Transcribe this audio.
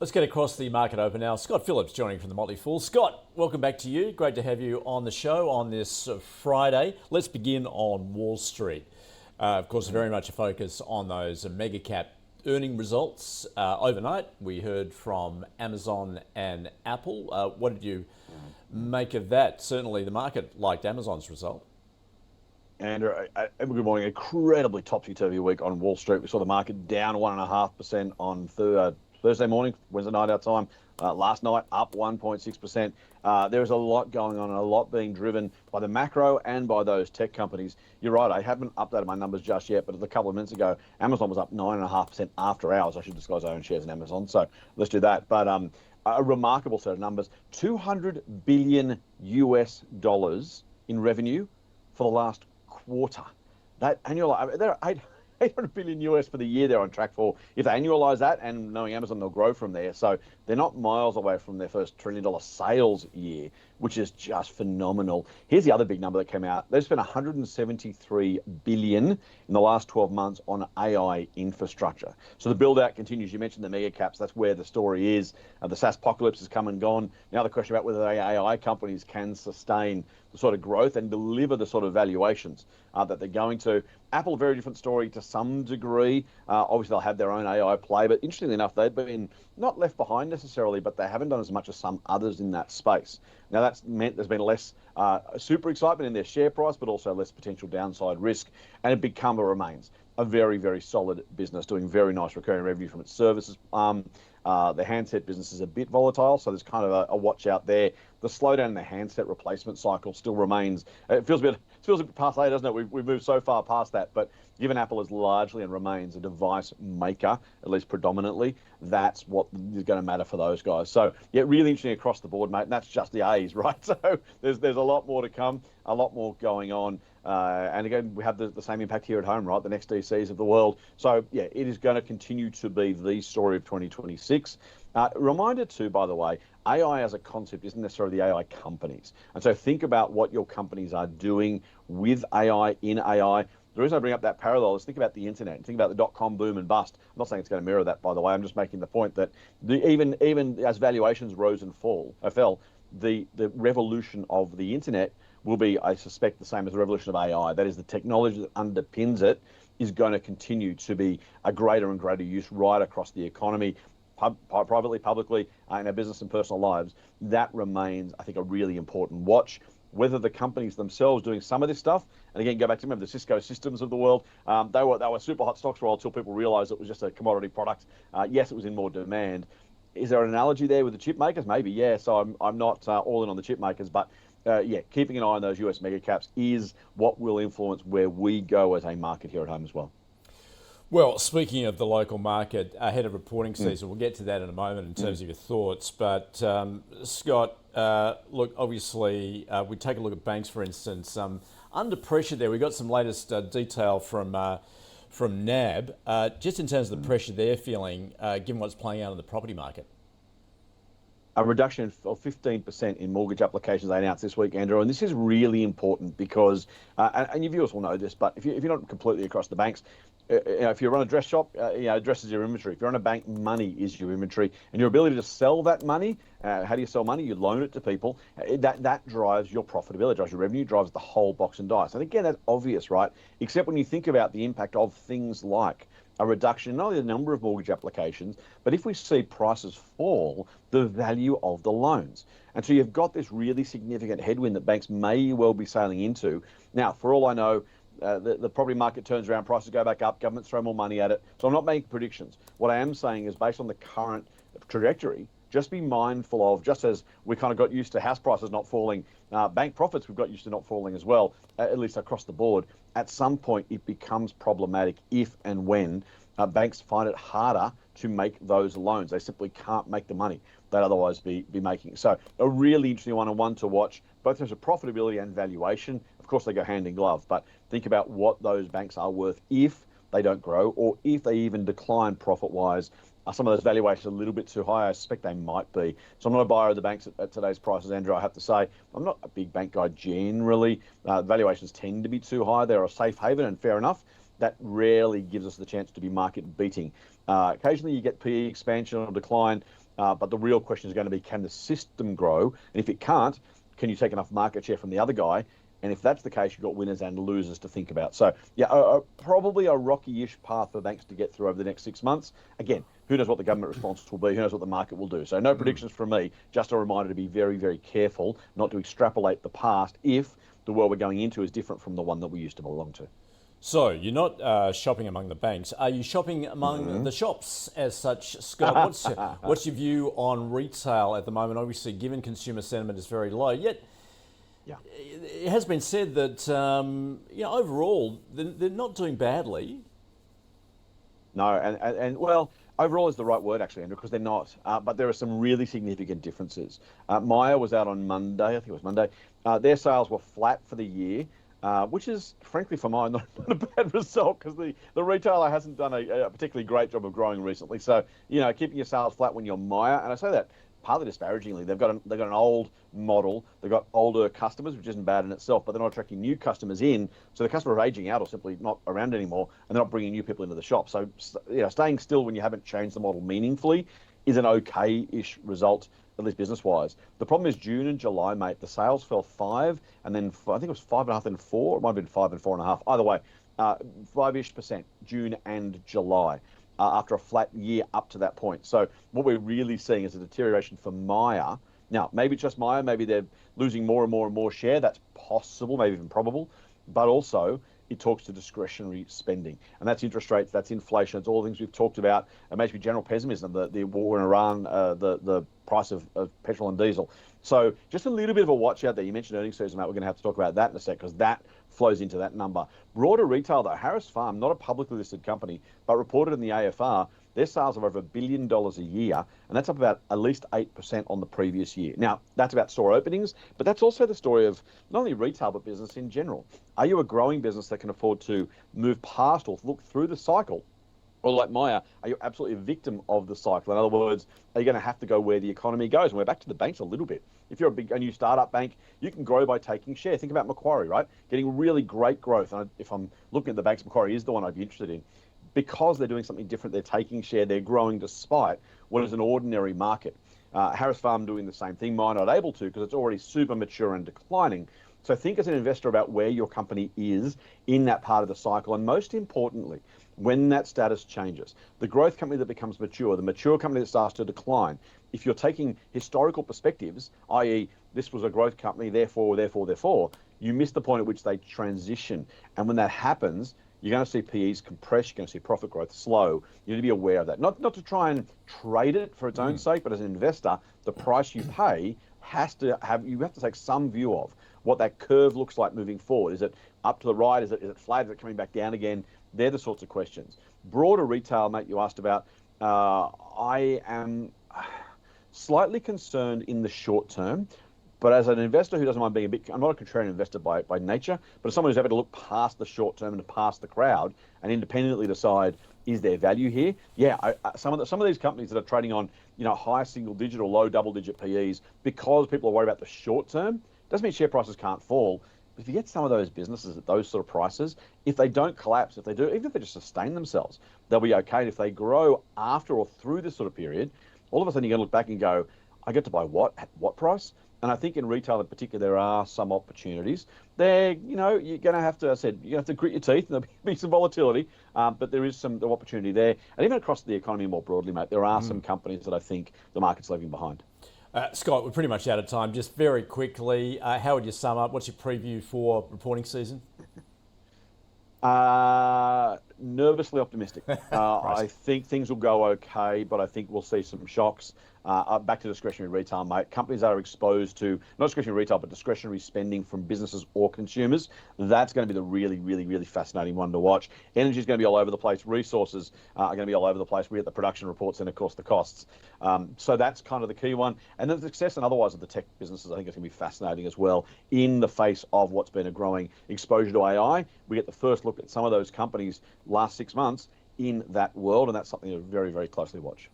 Let's get across the market open now. Scott Phillips joining from the Motley Fool. Scott, welcome back to you. Great to have you on the show on this Friday. Let's begin on Wall Street. Of course, very much a focus on those mega cap earning results. Overnight, we heard from Amazon and Apple. What did you make of that? Certainly the market liked Amazon's result. Andrew, good morning. Incredibly topsy-turvy week on Wall Street. We saw the market down 1.5% on Thursday morning, Wednesday night our time. Last night, up 1.6%. There's a lot going on and a lot being driven by the macro and by those tech companies. You're right, I haven't updated my numbers just yet, but a couple of minutes ago, Amazon was up 9.5% after hours. I should disclose I own shares in Amazon, so let's do that. But a remarkable set of numbers. $200 billion in revenue for the last quarter. That annual, they're 800 billion US for the year they're on track for. If they annualize that, and knowing Amazon, they'll grow from there. So they're not miles away from their first $1 trillion sales year, which is just phenomenal. Here's the other big number that came out. They've spent 173 billion in the last 12 months on AI infrastructure. So the build out continues. You mentioned the mega caps. That's where the story is. The SaaS apocalypse has come and gone. Now the question about whether the AI companies can sustain the sort of growth and deliver the sort of valuations that they're going to. Apple, a very different story to some degree. Obviously, they'll have their own AI play, but interestingly enough, they've been not left behind necessarily, but they haven't done as much as some others in that space. Now, that's meant there's been less super excitement in their share price, but also less potential downside risk, and it become or remains a very, very solid business, doing very nice recurring revenue from its services. The handset business is a bit volatile, so there's kind of a watch out there. The slowdown in the handset replacement cycle still remains. It feels a bit passé, doesn't it? We've moved so far past that, but given Apple is largely and remains a device maker, at least predominantly, that's what is going to matter for those guys. So yeah, really interesting across the board, mate. And that's just the A's, right? So there's a lot more to come, a lot more going on. And again, we have the same impact here at home, right? The next DCs of the world. So yeah, it is going to continue to be the story of 2026. Reminder too, by the way, AI as a concept isn't necessarily the AI companies. And so think about what your companies are doing with AI, in AI. The reason I bring up that parallel is think about the internet and think about the dot-com boom and bust. I'm not saying it's going to mirror that, by the way. I'm just making the point that even as valuations rose and fell, the revolution of the internet will be, I suspect, the same as the revolution of AI. That is, the technology that underpins it is going to continue to be a greater and greater use right across the economy, privately, publicly, in our business and personal lives. That remains, I think, a really important watch. Whether the companies themselves doing some of this stuff, and again, go back to remember the Cisco Systems of the world, they were super hot stocks for a while until people realized it was just a commodity product. Yes, it was in more demand. Is there an analogy there with the chip makers? Maybe, yeah. So I'm not all in on the chip makers, but yeah, keeping an eye on those US mega caps is what will influence where we go as a market here at home as well. Well, speaking of the local market ahead of reporting season, we'll get to that in a moment in terms of your thoughts. But Scott, look, obviously, we take a look at banks, for instance, under pressure there. We got some latest detail from NAB, just in terms of the pressure they're feeling, given what's playing out in the property market. A reduction of 15% in mortgage applications they announced this week, Andrew, and this is really important because, and your viewers will know this, but if you're not completely across the banks, if you run a dress shop, dress is your inventory. If you're on a bank, money is your inventory, and your ability to sell that money. How do you sell money? You loan it to people. That drives your profitability, drives your revenue, drives the whole box and dice. And again, that's obvious, right? Except when you think about the impact of things like a reduction in not only the number of mortgage applications, but if we see prices fall, the value of the loans. And so you've got this really significant headwind that banks may well be sailing into. Now, for all I know, the property market turns around, prices go back up, governments throw more money at it. So I'm not making predictions. What I am saying is based on the current trajectory, just be mindful of, just as we kind of got used to house prices not falling, bank profits we've got used to not falling as well, at least across the board. At some point, it becomes problematic if and when banks find it harder to make those loans. They simply can't make the money they'd otherwise be making. So a really interesting one to watch, both in terms of profitability and valuation. Of course, they go hand in glove, but think about what those banks are worth if they don't grow or if they even decline profit-wise. Are some of those valuations a little bit too high? I suspect they might be. So I'm not a buyer of the banks at today's prices, Andrew, I have to say. I'm not a big bank guy generally. Valuations tend to be too high. They're a safe haven, and fair enough. That rarely gives us the chance to be market beating. Occasionally you get PE expansion or decline. But the real question is going to be, can the system grow? And if it can't, can you take enough market share from the other guy? And if that's the case, you've got winners and losers to think about. So, yeah, probably a rocky-ish path for banks to get through over the next 6 months. Again, who knows what the government response will be? Who knows what the market will do? So no predictions from me, just a reminder to be very, very careful not to extrapolate the past if the world we're going into is different from the one that we used to belong to. So you're not shopping among the banks. Are you shopping among the shops as such, Scott? What's your view on retail at the moment? Obviously, given consumer sentiment is very low, yet it has been said that overall they're not doing badly. No, and well, overall is the right word actually, Andrew, because they're not. But there are some really significant differences. Myer was out on Monday, I think it was Monday. Their sales were flat for the year. Which is, frankly, for mine, not a bad result because the retailer hasn't done a particularly great job of growing recently. So, keeping your sales flat when you're Myer, and I say that partly disparagingly, they've got an old model, they've got older customers, which isn't bad in itself, but they're not attracting new customers in. So the customers are aging out or simply not around anymore, and they're not bringing new people into the shop. So, staying still when you haven't changed the model meaningfully is an okay-ish result, at least business-wise. The problem is June and July, mate, the sales fell 5, and then I think it was 5.5 and 4. It might have been 5 and 4.5. Either way, 5-ish% June and July after a flat year up to that point. So what we're really seeing is a deterioration for Myer. Now, maybe it's just Myer. Maybe they're losing more and more and more share. That's possible, maybe even probable. But also, it talks to discretionary spending. And that's interest rates, that's inflation, it's all the things we've talked about. It makes me general pessimism, the war in Iran, the price of petrol and diesel. So just a little bit of a watch out there. You mentioned earnings season, mate. We're going to have to talk about that in a sec because that flows into that number. Broader retail, though, Harris Farm, not a publicly listed company, but reported in the AFR, their sales are over $1 billion a year, and that's up about at least 8% on the previous year. Now, that's about store openings, but that's also the story of not only retail, but business in general. Are you a growing business that can afford to move past or look through the cycle? Or like Myer, are you absolutely a victim of the cycle? In other words, are you going to have to go where the economy goes? And we're back to the banks a little bit. If you're a new startup bank, you can grow by taking share. Think about Macquarie, right? Getting really great growth. And if I'm looking at the banks, Macquarie is the one I'd be interested in. Because they're doing something different, they're taking share, they're growing despite what is an ordinary market. Harris Farm doing the same thing, Myer not able to because it's already super mature and declining. So think as an investor about where your company is in that part of the cycle. And most importantly, when that status changes, the growth company that becomes mature, the mature company that starts to decline, if you're taking historical perspectives, i.e. this was a growth company, therefore, you miss the point at which they transition. And when that happens, you're going to see PEs compress, you're going to see profit growth slow. You need to be aware of that. Not to try and trade it for its own sake, but as an investor, the price you pay you have to take some view of what that curve looks like moving forward. Is it up to the right? Is it flat? Is it coming back down again? They're the sorts of questions. Broader retail, mate, you asked about. I am slightly concerned in the short term, but as an investor who doesn't mind being I'm not a contrarian investor by nature, but as someone who's able to look past the short term and past the crowd and independently decide, is there value here? Yeah, some of these companies that are trading on high single digit or low double digit PEs because people are worried about the short term, doesn't mean share prices can't fall. But if you get some of those businesses at those sort of prices, if they don't collapse, if they do, even if they just sustain themselves, they'll be okay. And if they grow after or through this sort of period, all of a sudden you're going to look back and go, I get to buy what? At what price? And I think in retail in particular, there are some opportunities. You're going to have to, you have to grit your teeth, and there'll be some volatility, but there is some opportunity there. And even across the economy more broadly, mate, there are some companies that I think the market's leaving behind. Scott, we're pretty much out of time. Just very quickly, how would you sum up? What's your preview for reporting season? Nervously optimistic. I think things will go okay, but I think we'll see some shocks. Back to discretionary retail, mate. Companies that are exposed to, not discretionary retail, but discretionary spending from businesses or consumers, that's going to be the really, really, really fascinating one to watch. Energy is going to be all over the place. Resources are going to be all over the place. We get the production reports and, of course, the costs. So that's kind of the key one. And then the success and otherwise of the tech businesses, I think it's going to be fascinating as well in the face of what's been a growing exposure to AI. We get the first look at some of those companies last 6 months in that world, and that's something to very, very closely watch.